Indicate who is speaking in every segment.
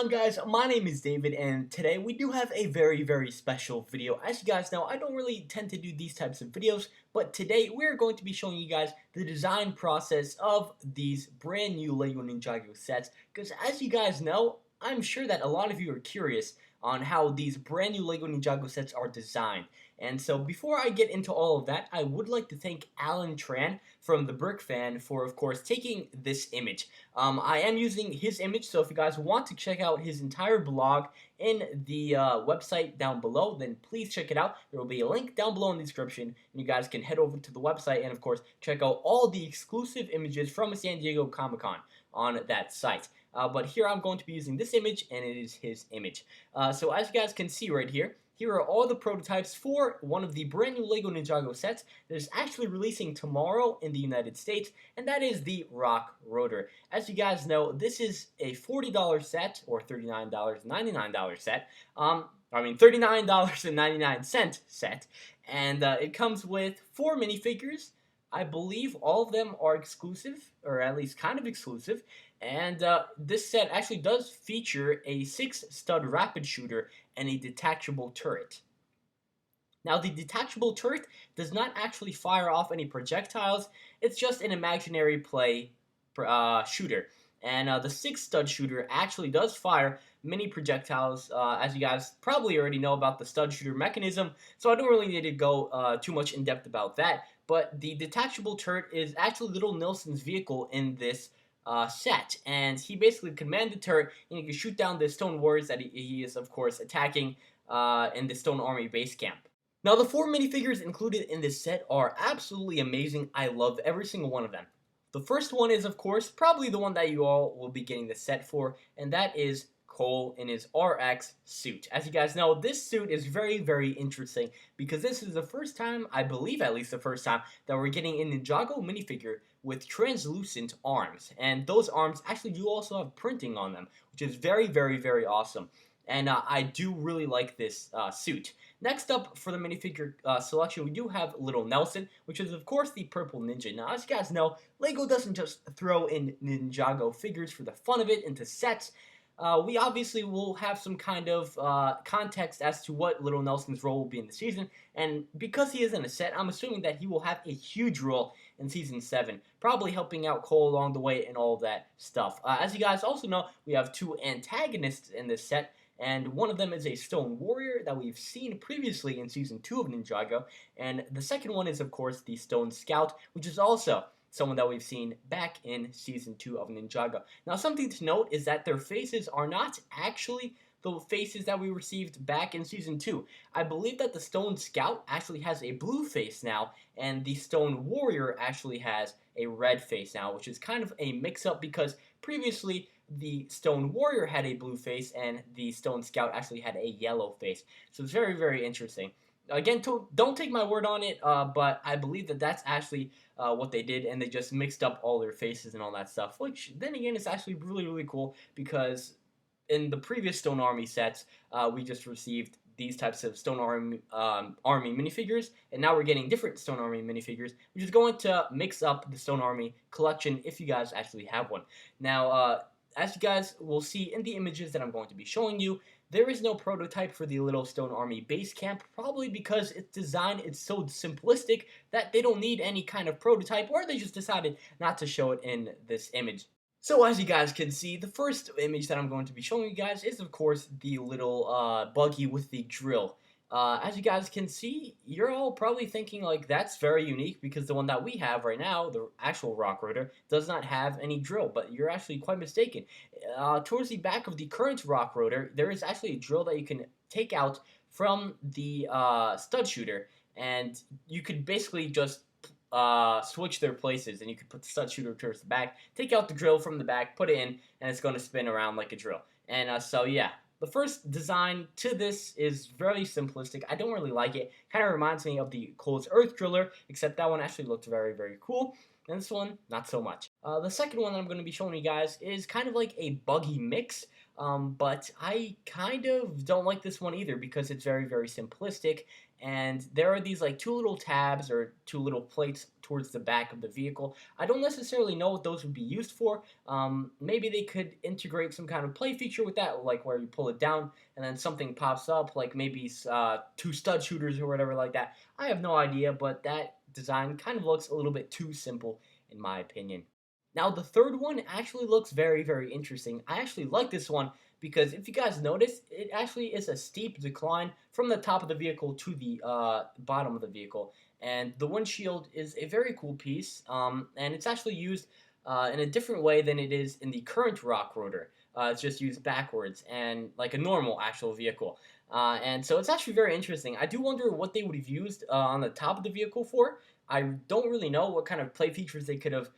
Speaker 1: on, guys? My name is David, and today we do have a very special video. As you guys know, I don't really tend to do these types of videos, but today we're going to be showing you guys the design process of these brand new LEGO Ninjago sets, because as you guys know, I'm sure that a lot of you are curious on how these brand new LEGO Ninjago sets are designed. And so before I get into all of that, I would like to thank Alan Tran from the Brick Fan for, of course, taking this image. I am using his image, so if you guys want to check out his entire blog in the website down below, then please check it out. There will be a link down below in the description, and you guys can head over to the website and, of course, check out all the exclusive images from San Diego Comic-Con on that site. But here I'm going to be using this image, and it is his image. So as you guys can see right here, here are all the prototypes for one of the brand new LEGO Ninjago sets that is actually releasing tomorrow in the United States, and that is the Rock Rotor. As you guys know, this is a $40 set, or $39.99 set. $39.99 set, and it comes with 4 minifigures. I believe all of them are exclusive, or at least kind of exclusive, and this set actually does feature a 6-stud rapid shooter and a detachable turret. Now, the detachable turret does not actually fire off any projectiles. It's just an imaginary play shooter. And the 6-stud shooter actually does fire mini projectiles, as you guys probably already know about the stud shooter mechanism, so I don't really need to go too much in depth about that. But the detachable turret is actually Little Nelson's vehicle in this set, and he basically command the turret, and he can shoot down the stone warriors that he is, of course, attacking in the stone army base camp. Now, the 4 minifigures included in this set are absolutely amazing. I love every single one of them. The first one is, of course, probably the one that you all will be getting the set for, and that is Cole in his RX suit. As you guys know, this suit is very interesting because this is the first time, I believe at least the first time, that we're getting a Ninjago minifigure with translucent arms. And those arms actually do also have printing on them, which is very awesome. And I do really like this suit. Next up for the minifigure selection, we do have Little Nelson, which is of course the purple ninja. Now, as you guys know, LEGO doesn't just throw in Ninjago figures for the fun of it into sets. We obviously will have some kind of context as to what Little Nelson's role will be in the season, and because he is in a set, I'm assuming that he will have a huge role in Season 7, probably helping out Cole along the way and all of that stuff. As you guys also know, we have 2 antagonists in this set, and one of them is a Stone Warrior that we've seen previously in Season 2 of Ninjago, and the second one is, of course, the Stone Scout, which is also someone that we've seen back in Season 2 of Ninjago. Now, something to note is that their faces are not actually the faces that we received back in Season 2. I believe that the Stone Scout actually has a blue face now, and the Stone Warrior actually has a red face now, which is kind of a mix-up because previously the Stone Warrior had a blue face and the Stone Scout actually had a yellow face. So it's very interesting. Again, don't take my word on it, but I believe that that's actually what they did, and they just mixed up all their faces and all that stuff, which then again is actually really cool because in the previous Stone Army sets, we just received these types of Stone Army minifigures, and now we're getting different Stone Army minifigures, which is going to mix up the Stone Army collection if you guys actually have one. Now, as you guys will see in the images that I'm going to be showing you, there is no prototype for the Little Stone Army base camp, probably because its design is so simplistic that they don't need any kind of prototype, or they just decided not to show it in this image. So as you guys can see, the first image that I'm going to be showing you guys is, of course, the little buggy with the drill. As you guys can see, you're all probably thinking, like, that's very unique because the one that we have right now, the actual Rock Rotor, does not have any drill, but you're actually quite mistaken. Towards the back of the current Rock Rotor, there is actually a drill that you can take out from the stud shooter, and you could basically just switch their places, and you could put the stud shooter towards the back, take out the drill from the back, put it in, and it's going to spin around like a drill. And so yeah. The first design to this is very simplistic. I don't really like it. Kind of reminds me of the Cole's Earth Driller, except that one actually looked very cool. And this one, not so much. The second one that I'm going to be showing you guys is kind of like a buggy mix. But I kind of don't like this one either because it's very simplistic, and there are these like two little tabs or two little plates towards the back of the vehicle. I don't necessarily know what those would be used for. Maybe they could integrate some kind of play feature with that, like where you pull it down and then something pops up, like maybe two stud shooters or whatever like that. I have no idea, but that design kind of looks a little bit too simple in my opinion. Now, the third one actually looks very, very interesting. I actually like this one because if you guys notice, it actually is a steep decline from the top of the vehicle to the bottom of the vehicle. And the windshield is a very cool piece, and it's actually used in a different way than it is in the current rock rotor. It's just used backwards and like a normal actual vehicle. And so it's actually very interesting. I do wonder what they would have used on the top of the vehicle for. I don't really know what kind of play features they could have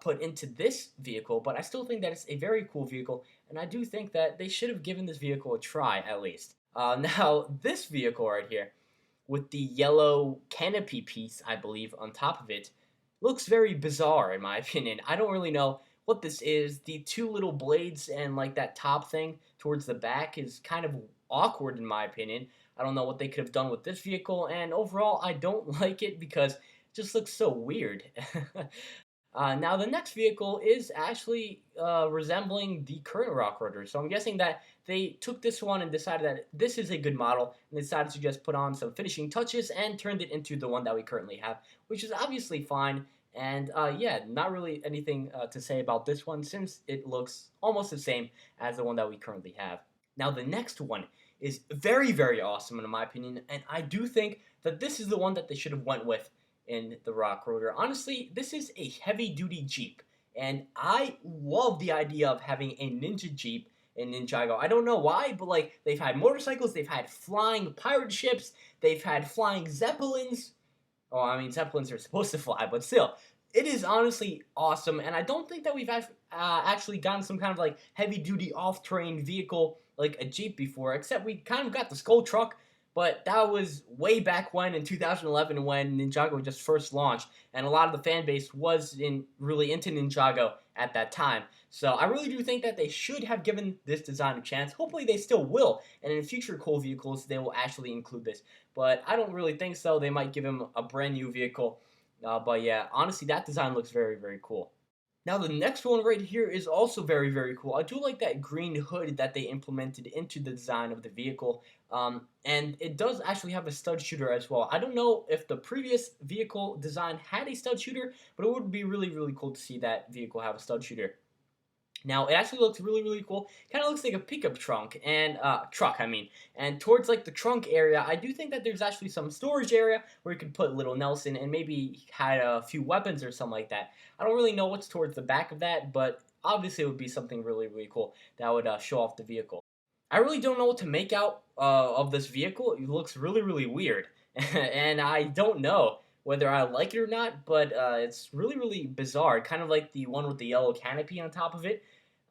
Speaker 1: put into this vehicle, but I still think that it's a very cool vehicle, and I do think that they should have given this vehicle a try at least. Now, this vehicle right here, with the yellow canopy piece, I believe, on top of it, looks very bizarre in my opinion. I don't really know what this is. The two little blades and like that top thing towards the back is kind of awkward in my opinion. I don't know what they could have done with this vehicle, and overall, I don't like it because it just looks so weird. Now, the next vehicle is actually resembling the current rock rotor. So I'm guessing that they took this one and decided that this is a good model and decided to just put on some finishing touches and turned it into the one that we currently have, which is obviously fine. And yeah, not really anything to say about this one since it looks almost the same as the one that we currently have. Now, the next one is very, very awesome in my opinion, and I do think that this is the one that they should have went with in the rock rotor. Honestly, this is a heavy duty Jeep, and I love the idea of having a Ninja Jeep in Ninjago. I don't know why, but like they've had motorcycles, they've had flying pirate ships, they've had flying zeppelins. Oh, I mean zeppelins are supposed to fly, but still, it is honestly awesome, and I don't think that we've actually gotten some kind of like heavy duty off terrain vehicle like a Jeep before, except we kind of got the Skull Truck, but that was way back when in 2011 when Ninjago just first launched, and a lot of the fan base was really into Ninjago at that time. So I really do think that they should have given this design a chance. Hopefully they still will, and in future cool vehicles they will actually include this. But I don't really think so. They might give him a brand new vehicle. But yeah, honestly, that design looks very, very cool. Now the next one right here is also very, very cool. I do like that green hood that they implemented into the design of the vehicle. And it does actually have a stud shooter as well. I don't know if the previous vehicle design had a stud shooter, but it would be really, really cool to see that vehicle have a stud shooter. Now it actually looks really, really cool. Kind of looks like a pickup trunk and truck. I mean, and towards like the trunk area, I do think that there's actually some storage area where you could put little Nelson and maybe had a few weapons or something like that. I don't really know what's towards the back of that, but obviously it would be something really, really cool that would show off the vehicle. I really don't know what to make out of this vehicle. It looks really, really weird, and I don't know whether I like it or not. But it's really, really bizarre. Kind of like the one with the yellow canopy on top of it.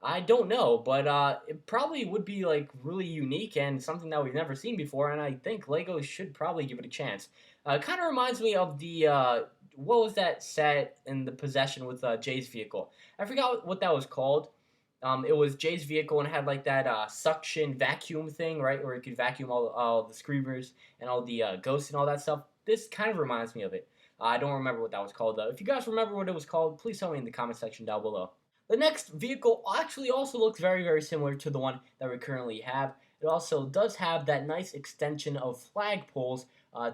Speaker 1: I don't know, but it probably would be like really unique and something that we've never seen before. And I think Lego should probably give it a chance. It kind of reminds me of the what was that set in the possession with Jay's vehicle? I forgot what that was called. It was Jay's vehicle and had like that suction vacuum thing, right, where it could vacuum all the screamers and all the ghosts and all that stuff. This kind of reminds me of it. I don't remember what that was called though. If you guys remember what it was called, please tell me in the comment section down below. The next vehicle actually also looks very, very similar to the one that we currently have. It also does have that nice extension of flagpoles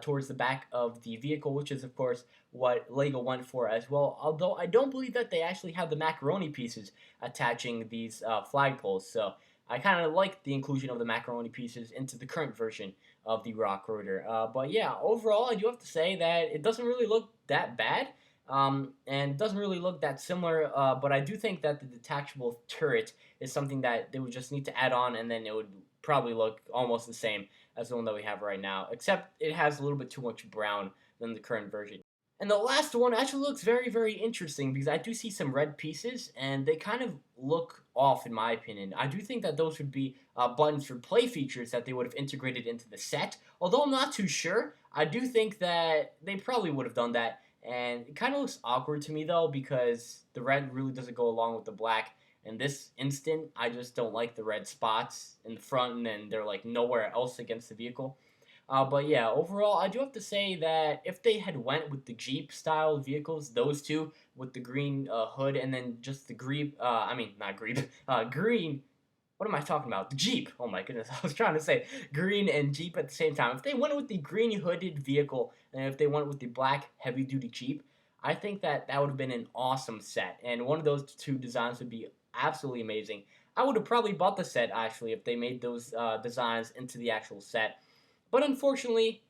Speaker 1: towards the back of the vehicle, which is, of course, what Lego went for as well. Although I don't believe that they actually have the macaroni pieces attaching these flagpoles. So I kind of like the inclusion of the macaroni pieces into the current version of the rock rotor. But yeah, overall, I do have to say that it doesn't really look that bad. And doesn't really look that similar, but I do think that the detachable turret is something that they would just need to add on, and then it would probably look almost the same as the one that we have right now, except it has a little bit too much brown than the current version. And the last one actually looks very, very interesting because I do see some red pieces and they kind of look off in my opinion. I do think that those would be buttons for play features that they would have integrated into the set. Although I'm not too sure, I do think that they probably would have done that. And it kind of looks awkward to me though because the red really doesn't go along with the black. In this instant, I just don't like the red spots in the front and then they're like nowhere else against the vehicle. But yeah, overall, I do have to say that if they had went with the Jeep style vehicles, those two with the green hood and then just the Greep, I mean not Greep, green. What am I talking about? The Jeep. Oh my goodness, I was trying to say green and Jeep at the same time. If they went with the green hooded vehicle and if they went with the black heavy duty Jeep, I think that that would have been an awesome set. And one of those two designs would be absolutely amazing. I would have probably bought the set actually if they made those designs into the actual set. But unfortunately,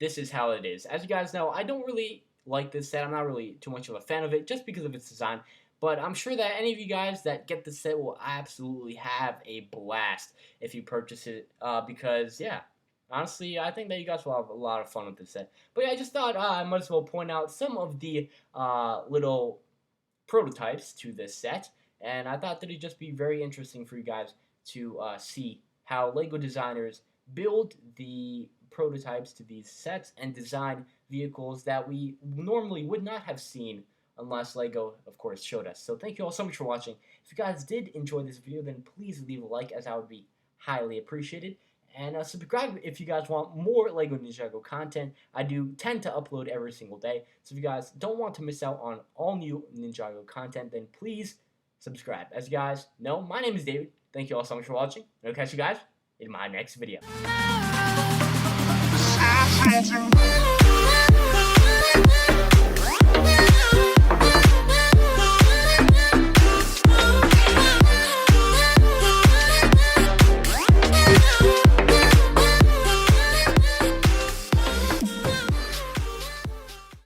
Speaker 1: this is how it is. As you guys know, I don't really like this set. I'm not really too much of a fan of it just because of its design. But I'm sure that any of you guys that get the set will absolutely have a blast if you purchase it. Because, yeah, honestly, I think that you guys will have a lot of fun with this set. But yeah, I just thought I might as well point out some of the little prototypes to this set. And I thought that it'd just be very interesting for you guys to see how LEGO designers build the prototypes to these sets and design vehicles that we normally would not have seen unless LEGO, of course, showed us. So thank you all so much for watching. If you guys did enjoy this video, then please leave a like, as I would be highly appreciated. And subscribe if you guys want more LEGO Ninjago content. I do tend to upload every single day. So if you guys don't want to miss out on all new Ninjago content, then please subscribe. As you guys know, my name is David. Thank you all so much for watching. And I'll catch you guys in my next video.